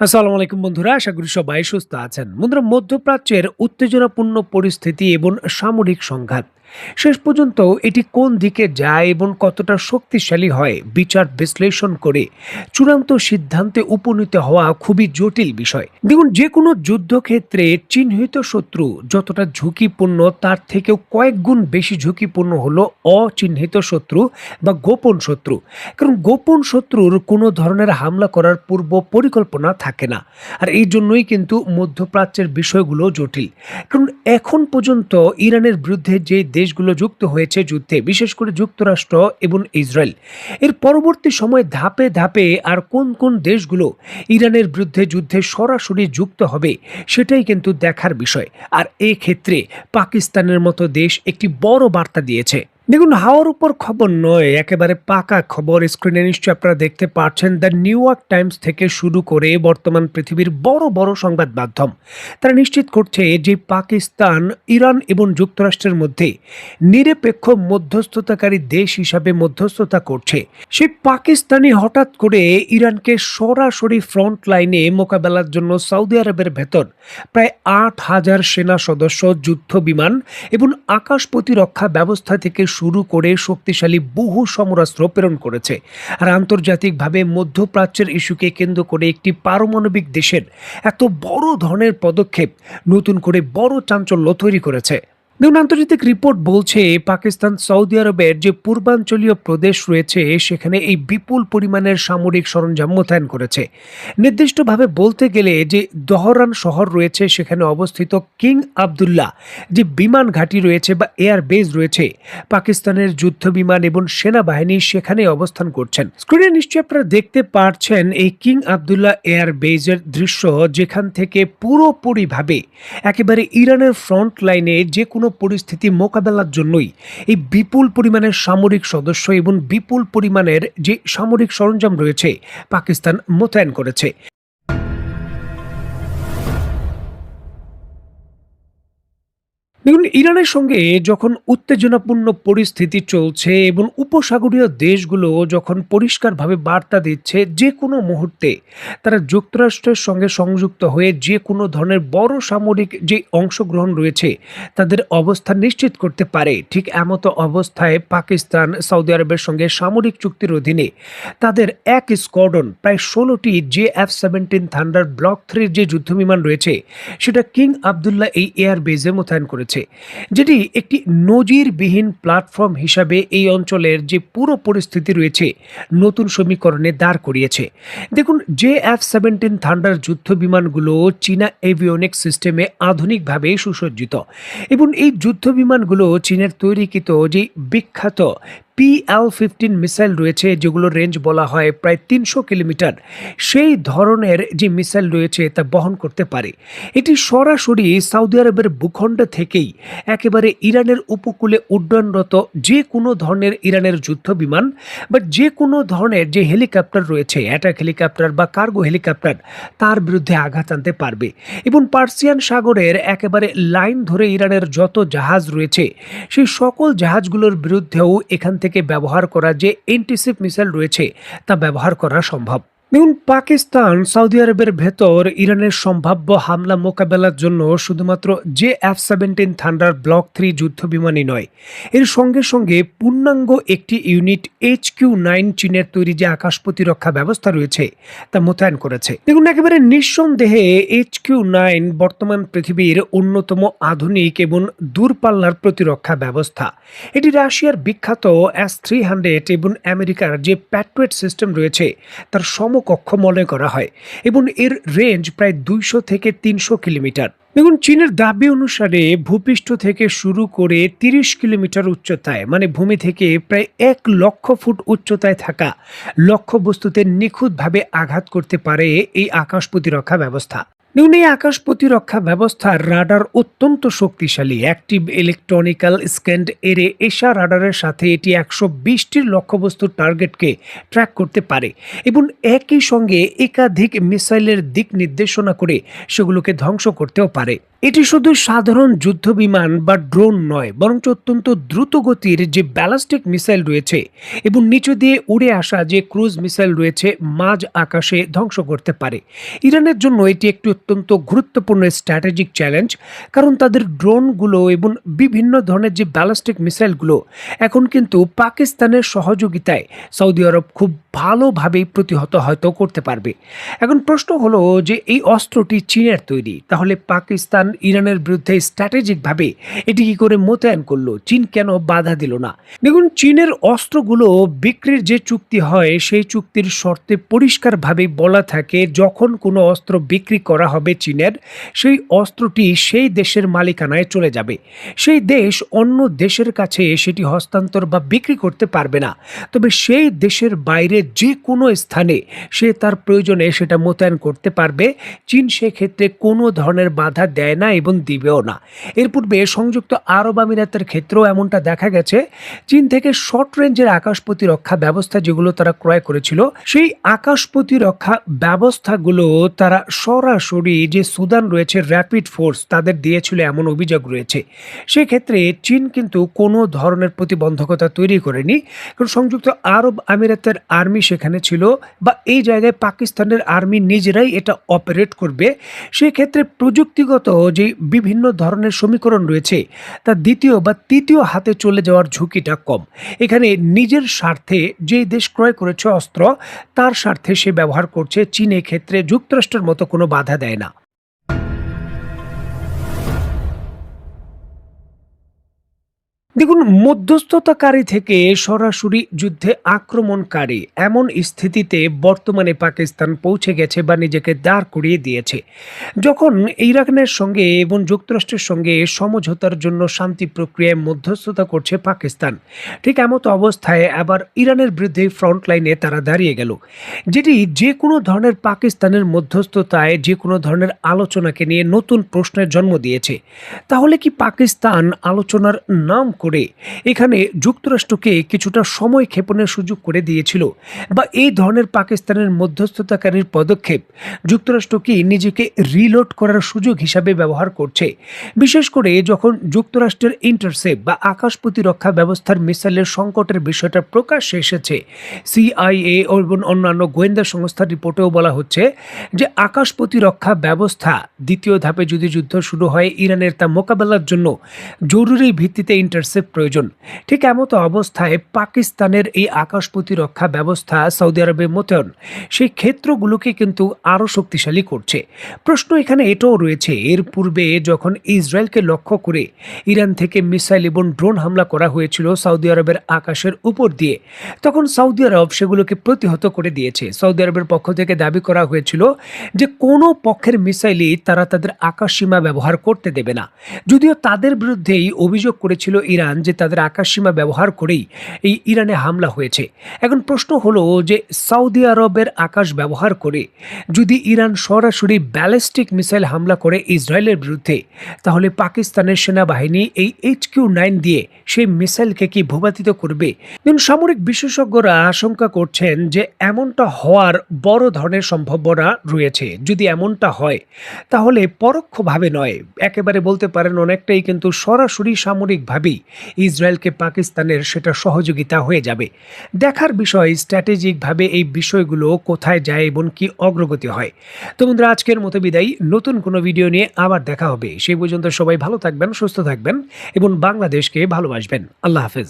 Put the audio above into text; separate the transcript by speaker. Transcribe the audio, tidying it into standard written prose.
Speaker 1: আসসালামু আলাইকুম বন্ধুরা, আশা করি সবাই সুস্থ আছেন। বন্ধুরা, মধ্যপ্রাচ্যের উত্তেজনাপূর্ণ পরিস্থিতি এবং সামরিক সংঘাত শেষ পর্যন্ত এটি কোন দিকে যায় এবং কতটা শক্তিশালী হয় বিচার বিশ্লেষণ করে চূড়ান্ত সিদ্ধান্তে উপনীত হওয়া খুবই জটিল বিষয়। দেখুন, যে কোনো যুদ্ধক্ষেত্রে চিহ্নিত শত্রু যতটা ঝুঁকিপূর্ণ তার থেকেও কয়েক গুণ বেশি ঝুঁকিপূর্ণ হলো অচিহ্নিত শত্রু বা গোপন শত্রু। কারণ গোপন শত্রুর কোনো ধরনের হামলা করার পূর্ব পরিকল্পনা থাকে না। আর এই জন্যই কিন্তু মধ্যপ্রাচ্যের বিষয়গুলো জটিল। কারণ এখন পর্যন্ত ইরানের বিরুদ্ধে যে দেশগুলো যুক্ত হয়েছে যুদ্ধে, বিশেষ করে যুক্তরাষ্ট্র এবং ইসরায়েল, এর পরবর্তী সময় ধাপে ধাপে আর কোন কোন দেশগুলো ইরানের বিরুদ্ধে যুদ্ধে সরাসরি যুক্ত হবে সেটাই কিন্তু দেখার বিষয়। আর এক্ষেত্রে পাকিস্তানের মতো দেশ একটি বড় বার্তা দিয়েছে। দেখুন, হাওয়ার উপর খবর নয়, একেবারে পাকা খবর। স্ক্রিনে নিশ্চয়ই আপনারা দেখতে পাচ্ছেন, দ্য নিউ ইয়র্ক টাইমস থেকে শুরু করে বর্তমান পৃথিবীর বড় বড় সংবাদ মাধ্যম তারা নিশ্চিত করছে যে পাকিস্তান ইরান এবং যুক্তরাষ্ট্রের মধ্যে নিরপেক্ষ মধ্যস্থতাকারী দেশ হিসাবে মধ্যস্থতা করছে। সেই পাকিস্তানি হঠাৎ করে ইরানকে সরাসরি ফ্রন্ট লাইনে মোকাবেলার জন্য সৌদি আরবের ভেতর প্রায় ৮,০০০ সেনা সদস্য, যুদ্ধ বিমান এবং আকাশ প্রতিরক্ষা ব্যবস্থা থেকে শুরু করে শক্তিশালী বহু সমরাস্ত্র প্রেরণ করেছে। আর আন্তর্জাতিকভাবে মধ্যপ্রাচ্যের ইস্যুকে কেন্দ্র করে একটি পারমাণবিক দেশের এত বড় ধরনের পদক্ষেপ নতুন করে বড় চাঞ্চল্য তৈরি করেছে। দেখুন, আন্তর্জাতিক রিপোর্ট বলছে পাকিস্তান সৌদি আরবের যে পূর্বাঞ্চলীয় প্রদেশ রয়েছে সেখানে এই বিপুল পরিমাণের সামরিক সরঞ্জাম মোতায়েন করেছে। নির্দিষ্টভাবে বলতে গেলে যে দহরান শহর রয়েছে সেখানে অবস্থিত কিং আবদুল্লাহ যে বিমান ঘাঁটি রয়েছে বা এয়ার বেস রয়েছে, পাকিস্তানের যুদ্ধ বিমান এবং সেনাবাহিনী সেখানে অবস্থান করছেন। স্ক্রিনে নিশ্চয়ই আপনারা দেখতে পাচ্ছেন এই কিং আবদুল্লাহ এয়ার বেসের দৃশ্য, যেখান থেকে পুরোপুরিভাবে একেবারে ইরানের ফ্রন্ট লাইনে যে কোনো পরিস্থিতি মোকাবেলার জন্যই এই বিপুল পরিমাণের সামরিক সদস্য এবং বিপুল পরিমাণের যে সামরিক সরঞ্জাম রয়েছে পাকিস্তান মোতায়েন করেছে। দেখুন, ইরানের সঙ্গে যখন উত্তেজনাপূর্ণ পরিস্থিতি চলছে এবং উপসাগরীয় দেশগুলো যখন পরিষ্কারভাবে বার্তা দিচ্ছে যে কোনো মুহূর্তে তারা যুক্তরাষ্ট্রের সঙ্গে সংযুক্ত হয়ে যে কোনো ধরনের বড় সামরিক যে অংশগ্রহণ রয়েছে তাদের অবস্থান নিশ্চিত করতে পারে, ঠিক এমতো অবস্থায় পাকিস্তান সৌদি আরবের সঙ্গে সামরিক চুক্তির অধীনে তাদের এক স্কোয়াড্রন প্রায় ১৬টি JF-17 থান্ডার ব্লক 3 যে যুদ্ধবিমান রয়েছে সেটা কিং আবদুল্লাহ এই এয়ার বেজে মোতায়েন করেছে, যেটি একটি নজিরবিহীন প্ল্যাটফর্ম হিসাবে এই অঞ্চলের যে পুরো পরিস্থিতি রয়েছে নতুন সমীকরণে দাঁড় করিয়েছে। দেখুন, JF-17 থান্ডার যুদ্ধ বিমানগুলো চীনা এভিওনিক্স সিস্টেমে আধুনিকভাবে সুসজ্জিত এবং এই যুদ্ধ বিমানগুলো চীনের তৈরিকৃত যে বিখ্যাত PL-15 মিসাইল রয়েছে, যেগুলোর রেঞ্জ বলা হয় প্রায় ৩০০ কিলোমিটার, সেই ধরনের যে মিসাইল রয়েছে তা বহন করতে পারে। এটি সরাসরি সৌদি আরবের ভূখণ্ড থেকেই একেবারে ইরানের উপকূলে উড্ডয়নরত যে কোনো ধরনের ইরানের যুদ্ধ বিমান বা যে কোনো ধরনের যে হেলিকপ্টার রয়েছে, অ্যাটাক হেলিকপ্টার বা কার্গো হেলিকপ্টার, তার বিরুদ্ধে আঘাত আনতে পারবে। এবং পার্সিয়ান সাগরের একেবারে লাইন ধরে ইরানের যত জাহাজ রয়েছে সেই সকল জাহাজগুলোর বিরুদ্ধেও এখান থেকে ব্যবহার করা যে এন্টিশিপ মিসাইল রয়েছে তা ব্যবহার করা সম্ভব। দেখুন, পাকিস্তান সৌদি আরবের ভেতর ইরানের সম্ভাব্য হামলা মোকাবেলার জন্য শুধুমাত্র JF-17 থান্ডার ব্লক 3 যুদ্ধ বিমানই নয়, এর সঙ্গে সঙ্গে পূর্ণাঙ্গ একটি ইউনিট HQ-9 চীনের তৈরি যে আকাশ প্রতিরক্ষা ব্যবস্থা রয়েছে তা মোতায়েন করেছে। দেখুন, একেবারে নিঃসন্দেহে HQ-9 বর্তমান পৃথিবীর অন্যতম আধুনিক এবং দূরপাল্লার প্রতিরক্ষা ব্যবস্থা। এটি রাশিয়ার বিখ্যাত S-300 এবং আমেরিকার যে প্যাট্রিয়ট সিস্টেম রয়েছে তার সমকক্ষ মনে করা হয় এবং এর রেঞ্জ প্রায় ২০০ থেকে ৩০০ কিলোমিটার। দেখুন, চীনের দাবি অনুসারে ভূপৃষ্ঠ থেকে শুরু করে ৩০ কিলোমিটার উচ্চতায়, মানে ভূমি থেকে প্রায় ১,০০,০০০ ফুট উচ্চতায় থাকা লক্ষ্যবস্তুতে নিখুঁতভাবে আঘাত করতে পারে এই আকাশ প্রতিরক্ষা ব্যবস্থা। দেখুন, এই আকাশ প্রতিরক্ষা ব্যবস্থার রাডার অত্যন্ত শক্তিশালী। অ্যাক্টিভ ইলেকট্রনিক্যাল স্ক্যান্ড এরে এশা রাডারের সাথে এটি ১২০টির লক্ষ্যবস্তুর টার্গেটকে ট্র্যাক করতে পারে এবং একই সঙ্গে একাধিক মিসাইলের দিক নির্দেশনা করে সেগুলোকে ধ্বংস করতেও পারে। এটি শুধু সাধারণ যুদ্ধ বিমান বা ড্রোন নয়, বরঞ্চ অত্যন্ত দ্রুত গতির যে ব্যালিস্টিক মিসাইল রয়েছে এবং নিচু দিয়ে উড়ে আসা যে ক্রুজ মিসাইল রয়েছে মাঝ আকাশে ধ্বংস করতে পারে। ইরানের জন্য এটি একটি অত্যন্ত গুরুত্বপূর্ণ স্ট্র্যাটেজিক চ্যালেঞ্জ, কারণ তাদের ড্রোনগুলো এবং বিভিন্ন ধরনের যে ব্যালিস্টিক মিসাইলগুলো এখন কিন্তু পাকিস্তানের সহযোগিতায় সৌদি আরব খুব ভালোভাবেই প্রতিহত হয়তো করতে পারবে। এখন প্রশ্ন হলো যে এই অস্ত্রটি চীনের তৈরি, তাহলে পাকিস্তান ইরানের বিরুদ্ধে স্ট্র্যাটেজিকভাবে এটি কি করে মোতায়েন করলো? চীন কেন বাধা দিল না? দেখুন, চীনের অস্ত্রগুলো বিক্রির যে চুক্তি হয় সেই চুক্তির শর্তে পরিষ্কারভাবে বলা থাকে, যখন কোনো অস্ত্র বিক্রি করা হবে চীনের, সেই অস্ত্রটি সেই দেশের মালিকানায় চলে যাবে। সেই দেশ অন্য দেশের কাছে সেটি হস্তান্তর বা বিক্রি করতে পারবে না, তবে সেই দেশের বাইরে যে কোনো স্থানে সে তার প্রয়োজনে সেটা মোতায়েন করতে পারবে। চীন সেক্ষেত্রে কোনো ধরনের বাধা দেয় না এবং দিবেও না। এর পূর্বে সংযুক্ত আরব আমিরাতের ক্ষেত্রেও এমনটা দেখা গেছে। চীন থেকে শর্ট রেঞ্জের আকাশ প্রতিরক্ষা ব্যবস্থা যেগুলো তারা ক্রয় করেছিল, সেই আকাশ প্রতিরক্ষা ব্যবস্থাগুলো তারা সরাসরি যে সুদান রয়েছে র্যাপিড ফোর্স তাদের দিয়েছিল এমন অভিযোগ রয়েছে। সেক্ষেত্রে চীন কিন্তু কোনো ধরনের প্রতিবন্ধকতা তৈরি করেনি, কারণ সংযুক্ত আরব আমিরাতের আর্মি সেখানে ছিল, বা এই জায়গায় পাকিস্তানের আর্মি নিজেরাই এটা অপারেট করবে। সেক্ষেত্রে প্রযুক্তিগত যে বিভিন্ন ধরনের সমীকরণ রয়েছে তা দ্বিতীয় বা তৃতীয় হাতে চলে যাওয়ার ঝুঁকিটা কম। এখানে নিজের স্বার্থে যে দেশ ক্রয় করেছে অস্ত্র, তার স্বার্থে সে ব্যবহার করছে। চীন ক্ষেত্রে যুক্তরাষ্ট্রের মতো কোনো বাধা দেয় না। দেখুন, মধ্যস্থতাকারী থেকে সরাসরি যুদ্ধে আক্রমণকারী এমন স্থিতিতে বর্তমানে পাকিস্তান পৌঁছে গেছে বা নিজেকে দাঁড় করিয়ে দিয়েছে। যখন ইরানের সঙ্গে এবং যুক্তরাষ্ট্রের সঙ্গে সমঝোতার জন্য শান্তি প্রক্রিয়ায় মধ্যস্থতা করছে পাকিস্তান, ঠিক এমতো অবস্থায় আবার ইরানের বিরুদ্ধে ফ্রন্ট লাইনে তারা দাঁড়িয়ে গেল, যেটি যে কোনো ধরনের পাকিস্তানের মধ্যস্থতায় যে কোনো ধরনের আলোচনাকে নিয়ে নতুন প্রশ্নের জন্ম দিয়েছে। তাহলে কি পাকিস্তান আলোচনার নাম করে এখানে যুক্তরাষ্ট্রকে কিছুটা সময় ক্ষেপণের সুযোগ করে দিয়েছিল, বা এই ধরনের পাকিস্তানের মধ্যস্থতাকারীর পদক্ষেপ যুক্তরাষ্ট্রকে নিজেকে রিলোড করার সুযোগ হিসাবে ব্যবহার করছে? বিশেষ করে যখন যুক্তরাষ্ট্রের ইন্টারসেপ্ট বা আকাশ প্রতিরক্ষা ব্যবস্থার মিসাইলের সংকটের বিষয়টা প্রকাশ্যে এসেছে। সিআইএ এবং অন্যান্য গোয়েন্দা সংস্থার রিপোর্টেও বলা হচ্ছে যে আকাশ প্রতিরক্ষা ব্যবস্থা দ্বিতীয় ধাপে যদি যুদ্ধ শুরু হয়, ইরানের তা মোকাবেলার জন্য জরুরি ভিত্তিতে ইন্টারসেপ্ট প্রয়োজন। ঠিক এমতো অবস্থায় পাকিস্তানের এই আকাশ প্রতিরক্ষা ব্যবস্থা সৌদি আরবে মোতায়েন সেই ক্ষেত্রগুলোকে কিন্তু আরও শক্তিশালী করছে। প্রশ্ন এখানে এটাও রয়েছে, এর পূর্বে যখন ইসরায়েলকে লক্ষ্য করে ইরান থেকে মিসাইল এবং ড্রোন হামলা করা হয়েছিল সৌদি আরবের আকাশের উপর দিয়ে, তখন সৌদি আরব সেগুলোকে প্রতিহত করে দিয়েছে। সৌদি আরবের পক্ষ থেকে দাবি করা হয়েছিল যে কোনো পক্ষের মিসাইলই তারা তাদের আকাশ সীমা ব্যবহার করতে দেবে না। যদিও তাদের বিরুদ্ধেই অভিযোগ করেছিল ইরান যে তাদের আকাশসীমা ব্যবহার করেই এই ইরানে হামলা হয়েছে। এখন প্রশ্ন হলো যে সৌদি আরবের আকাশ ব্যবহার করে যদি ইরান সরাসরি ব্যালিস্টিক মিসাইল হামলা করে ইসরায়েলের বিরুদ্ধে, তাহলে পাকিস্তানের সেনাবাহিনী এই HQ-9 দিয়ে সেই মিসাইলকে কি ভূপাতিত করবে? কিন্তু সামরিক বিশেষজ্ঞরা আশঙ্কা করছেন যে এমনটা হওয়ার বড় ধরনের সম্ভাবনা রয়েছে। যদি এমনটা হয়, তাহলে পরোক্ষভাবে নয়, একেবারে বলতে পারেন অনেকটাই কিন্তু সরাসরি সামরিকভাবেই ইসরায়েলকে পাকিস্তানের সেটা সহযোগিতা হয়ে যাবে। দেখার বিষয় স্ট্র্যাটেজিকভাবে এই বিষয়গুলো কোথায় যায় এবং কি অগ্রগতি হয়। তো বন্ধুরা, আজকের মতো বিদায়। নতুন কোনো ভিডিও নিয়ে আবার দেখা হবে। সেই পর্যন্ত সবাই ভালো থাকবেন, সুস্থ থাকবেন এবং বাংলাদেশকে ভালোবাসবেন। আল্লাহ হাফেজ।